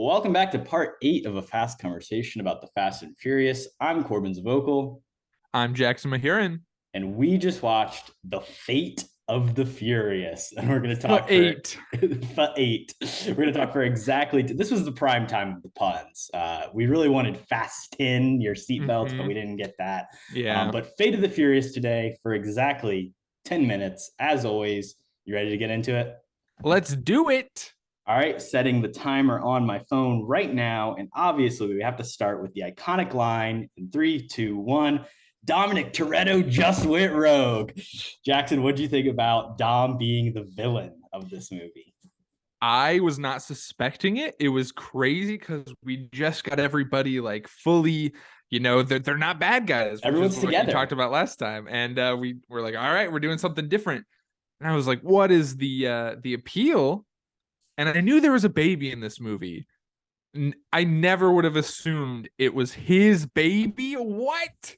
Welcome back to part 8 of a fast conversation about the Fast and Furious. I'm Korbin Zvokel, I'm Jackson Mahuron. and we just watched The Fate of the Furious. And we're going to For talk for eight. for 8. We're going to talk for exactly, this was the prime time of the puns. We really wanted fasten your seatbelts, but we didn't get that. Yeah. But Fate of the Furious today for exactly 10 minutes. As always, you ready to get into it? Let's do it. All right, setting the timer on my phone right now. And obviously, we have to start with the iconic line in 3, 2, 1. Dominic Toretto just went rogue. Jackson, what do you think about Dom being the villain of this movie? I was not suspecting it. It was crazy because we just got everybody like fully, they're not bad guys, which Everyone's is what you together. talked about last time. And we were like, all right, we're doing something different. And I was like, what is the appeal? And I knew there was a baby in this movie. I never would have assumed it was his baby. What?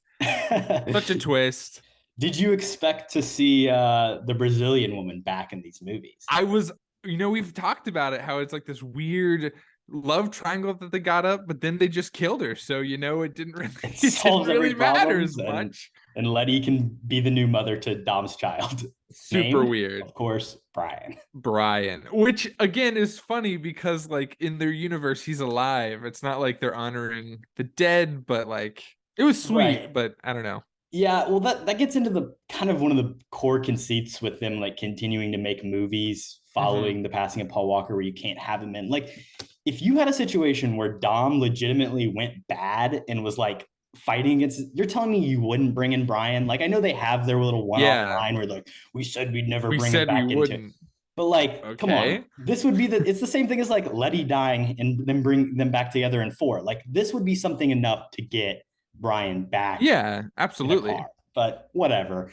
Such a twist. Did you expect to see the Brazilian woman back in these movies? I was, we've talked about it, how it's like this weird love triangle that they got up, but then they just killed her. So, it didn't really, It it solves didn't really every matter problem, as much. and Letty can be the new mother to Dom's child. Super Named, weird. of course, Brian. Brian, which again is funny because like in their universe, he's alive. It's not like they're honoring the dead, but like it was sweet, Right. but I don't know. Yeah, well, that gets into the kind of one of the core conceits with them, like continuing to make movies Mm-hmm. following the passing of Paul Walker, where you can't have him in. Like, if you had a situation where Dom legitimately went bad and was like fighting against, you're telling me you wouldn't bring in Brian? Like, I know they have their little one-off Yeah, line where like we said we'd never we bring him said we back into, wouldn't. but like, come on, Okay. this would be it's the same thing as like Letty dying and then bring them back together in 4. Like, this would be something enough to get Brian back Yeah, in a absolutely. car, but whatever.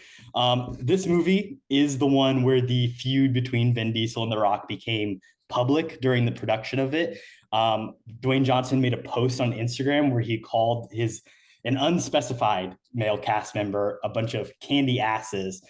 This movie is the one where the feud between Vin Diesel and The Rock became public during the production of it. Dwayne Johnson made a post on Instagram where he called an unspecified male cast member a bunch of candy asses,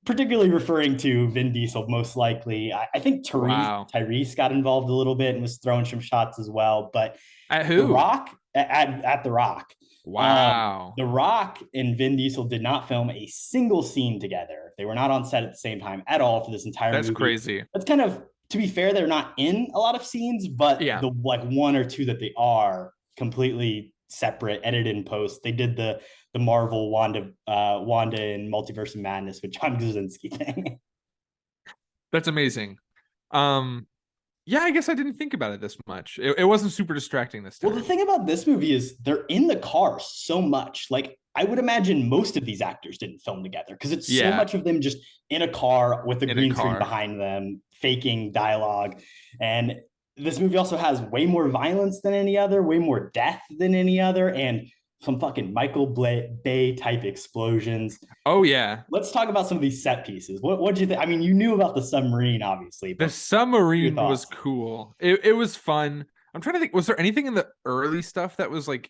particularly referring to Vin Diesel, most likely. I think Wow. Tyrese got involved a little bit and was throwing some shots as well. But At The who? Rock, at The Rock, Wow. The Rock and Vin Diesel did not film a single scene together. They were not on set at the same time at all for this entire That's movie. crazy. That's kind of, to be fair, they're not in a lot of scenes, but Yeah. the like one or two that they are completely separate, edited in post. They did the Marvel Wanda and Multiverse of Madness with John Krasinski thing. That's amazing. Um, yeah, I guess I didn't think about it this much. It wasn't super distracting this Well, the time. thing about this movie is they're in the car so much. Like, I would imagine most of these actors didn't film together because it's so Yeah, much of them just in a car with a in a green screen car. behind them, faking dialogue. And this movie also has way more violence than any other, way more death than any other, and some fucking Michael Bay type explosions. Oh yeah. Let's talk about some of these set pieces. What do you think? I mean, you knew about the submarine, obviously, The but your submarine was thoughts? cool. It was fun. I'm trying to think, was there anything in the early stuff that was like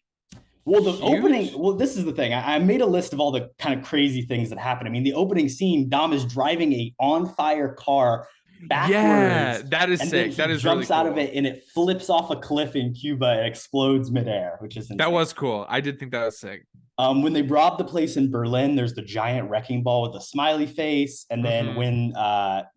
Well, the opening, huge? well, this is the thing. I made a list of all the kind of crazy things that happen. I mean, the opening scene, Dom is driving a on fire car Yeah, backwards, that is and then sick. he That is really jumps out of cool. it and it flips off a cliff in Cuba and explodes midair, which is That insane. was cool. I did think that was sick. When they rob the place in Berlin, there's the giant wrecking ball with a smiley face. And then Hmm. when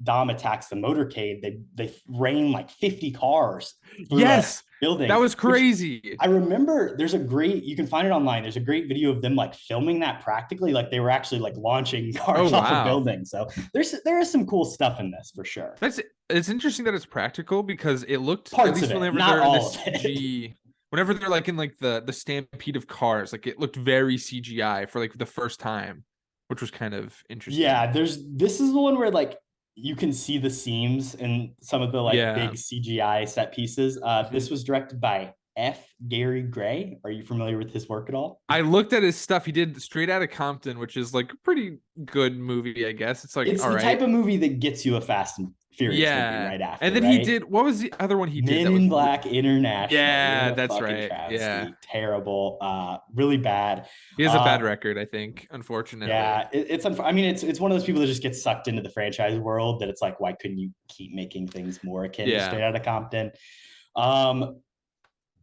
Dom attacks the motorcade, they rain like 50 cars through a Yes, that building, was which crazy. I remember you can find it online. There's a great video of them like filming that practically, like they were actually like launching Oh cars off a wow. building. So there is some cool stuff in this for sure. That's it's interesting that it's practical because it looked, at Parts of least it, whenever not they're in the all of it. CG, whenever they're like in like the stampede of cars, like it looked very CGI for like the first time, which was kind of interesting. Yeah, this is the one where like you can see the seams in some of the like Yeah. big CGI set pieces. This Mhm. was directed by F. Gary Gray. Are you familiar with his work at all? I looked at his stuff. He did Straight Outta Compton, which is like a pretty good movie, I guess. It's like It's all the type right. of movie that gets you a Fast and Furious movie Yeah. right And after, then he right? did, what was the other one he did Men that was in Black International. What yeah, a that's fucking right. Yeah. travesty. Terrible. Really bad. He has a Uh, bad record, I think, unfortunately. yeah, I mean, it's one of those people that just gets sucked into the franchise world that it's like, why couldn't you keep making things more akin to Yeah. Straight Outta Compton? Um,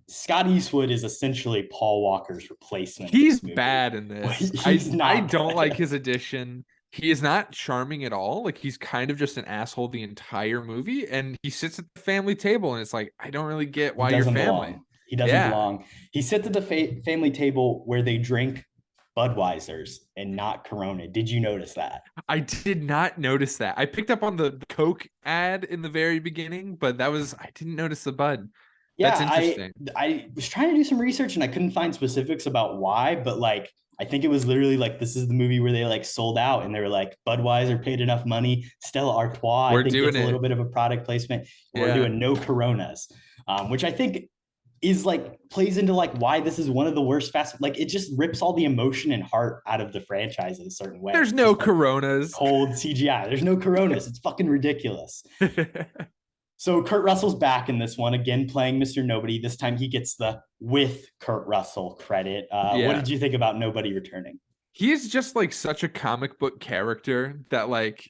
Scott Eastwood is essentially Paul Walker's replacement in He's this movie. bad in this. He's I not don't like good. his addition. He is not charming at all. Like he's kind of just an asshole the entire movie, and he sits at the family table, and it's like I don't really get He why you're doesn't family. belong. He doesn't Yeah, belong. He sits at the family table where they drink Budweisers and not Corona. Did you notice that? I did not notice that. I picked up on the Coke ad in the very beginning, but I didn't notice the Bud. That's Yeah, interesting. I was trying to do some research and I couldn't find specifics about why, but like I think it was literally like this is the movie where they like sold out and they were like Budweiser paid enough money. Stella Artois, I We're think, doing gets a it. little bit of a product placement. We're Yeah. doing no Coronas, which I think is like plays into like why this is one of the worst fast. Like it just rips all the emotion and heart out of the franchise in a certain way. There's It's no just like Coronas. cold CGI. There's no Coronas. It's fucking ridiculous. So Kurt Russell's back in this one again, playing Mr. Nobody. This time he gets the with Kurt Russell credit. What Yeah. did you think about Nobody returning? He is just like such a comic book character that like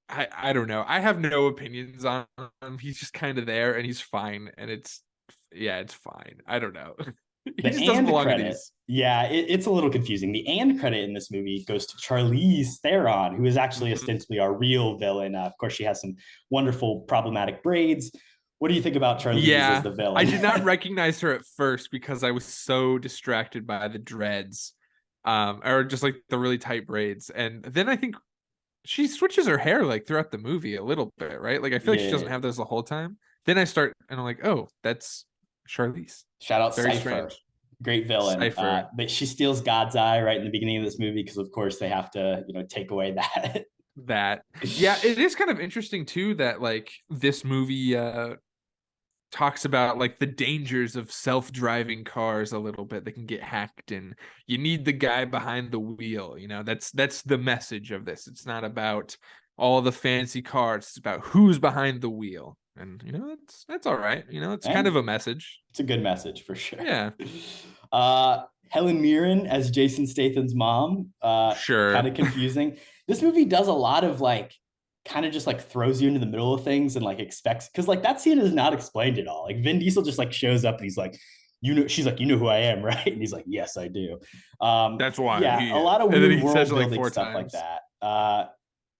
I don't know. I have no opinions on him. He's just kind of there and he's fine. And it's fine. I don't know. He The just doesn't and belong in credit, these. yeah, it's a little confusing. The and credit in this movie goes to Charlize Theron, who is actually Mhm. ostensibly our real villain. Of course, she has some wonderful problematic braids. What do you think about Charlize as Yeah. the villain? I did not recognize her at first because I was so distracted by the dreads. Or just like the really tight braids. And then I think she switches her hair like throughout the movie a little bit, right? Like I feel like she doesn't Yeah. have those the whole time. Then I start and I'm like, oh, that's Charlize. Shout out Very Cypher, strange. great villain. Cypher. But she steals God's eye right in the beginning of this movie because, of course, they have to, take away that. That. Yeah, it is kind of interesting too that like this movie talks about like the dangers of self-driving cars a little bit. They can get hacked and you need the guy behind the wheel. That's the message of this. It's not about all the fancy cars. It's about who's behind the wheel. And that's all right. It's kind of And a message. it's a good message for sure. Yeah. Helen Mirren as Jason Statham's mom, kind Sure. of confusing. This movie does a lot of like kind of just like throws you into the middle of things and like expects because like that scene is not explained at all. Like Vin Diesel just like shows up and he's like, she's like, you know who I am, right? And he's like, yes, I do. That's why I'm Yeah, a here. lot of And then weird he world says it like building 4 stuff like times. that.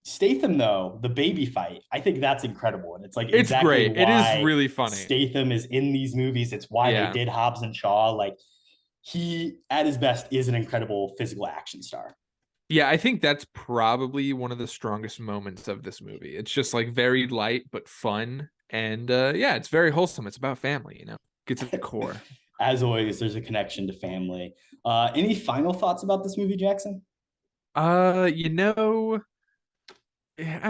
Statham though, the baby fight, I think that's incredible, and it's like It's exactly great. It is why really funny. Statham is in these movies. It's why they Yeah. did Hobbs and Shaw. Like he, at his best, is an incredible physical action star. Yeah, I think that's probably one of the strongest moments of this movie. It's just like very light but fun. And yeah, it's very wholesome. It's about family, gets at the core. As always, there's a connection to family. Any final thoughts about this movie, Jackson? I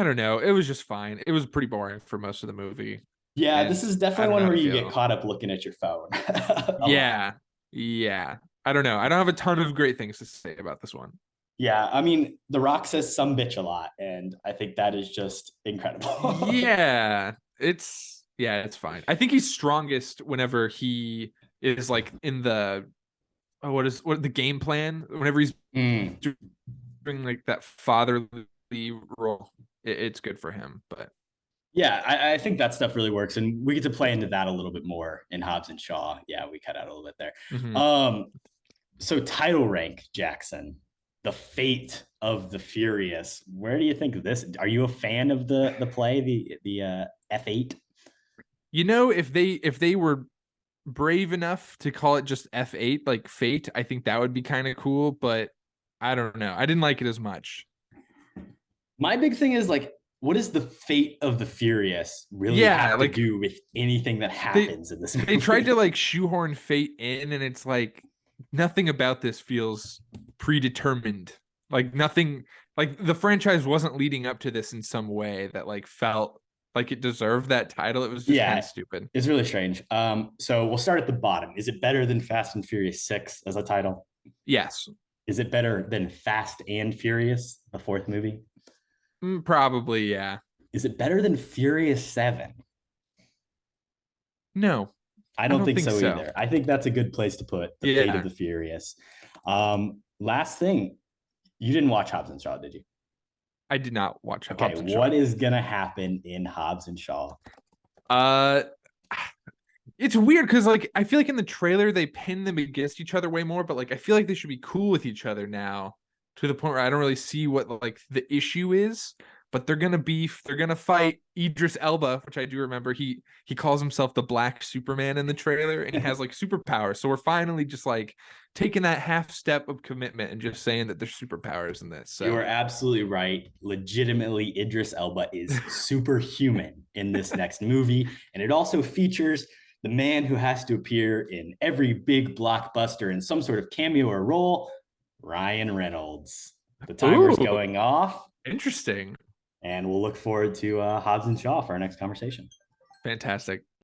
don't know. It was just fine. It was pretty boring for most of the movie. Yeah, And this is I definitely don't know one how where to you get feel. caught up looking at your phone. A lot. Yeah. Yeah. I don't know. I don't have a ton of great things to say about this one. Yeah, I mean, The Rock says some bitch a lot, and I think that is just incredible. Yeah. It's fine. I think he's strongest whenever he is like in the what the game plan whenever he's doing like that fatherly role. It's good for him, but Yeah, I think that stuff really works, and we get to play into that a little bit more in Hobbs and Shaw. Yeah, we cut out a little bit there. mhm. So title rank, Jackson, the fate of the Furious. Where do you think of this? Are you a fan of the play, the F8? If they were brave enough to call it just F8 like Fate, I think that would be kind of cool, but I don't know. I didn't like it as much. My big thing is like, what does the fate of the Furious really Yeah, have to like do with anything that happens in this movie? they tried to like shoehorn Fate in, and it's like nothing about this feels predetermined. Like nothing, like the franchise wasn't leading up to this in some way that like felt like it deserved that title. It was just kind Yeah, of stupid. it's really strange. So we'll start at the bottom. Is it better than Fast and Furious 6 as a title? Yes. Is it better than Fast and Furious, the fourth movie? Probably, yeah. Is it better than Furious 7? No, I don't think so either. I think that's a good place to put the fate of the Furious. Last thing, you didn't watch Hobbs and Shaw, did you? I did not watch. Okay, what is gonna happen in Hobbs and Shaw? Uh, It's weird because like I feel like in the trailer they pin them against each other way more, but like I feel like they should be cool with each other now to the point where I don't really see what like the issue is. But they're gonna fight Idris Elba, which I do remember. He calls himself the Black Superman in the trailer, and he has like superpowers. So we're finally just like taking that half step of commitment and just saying that there's superpowers in this. You are So absolutely right. Legitimately, Idris Elba is superhuman in this next movie. And it also features the man who has to appear in every big blockbuster in some sort of cameo or role, Ryan Reynolds. The timer's ooh, going off, interesting. and we'll look forward to Hobbs and Shaw for our next conversation. Fantastic.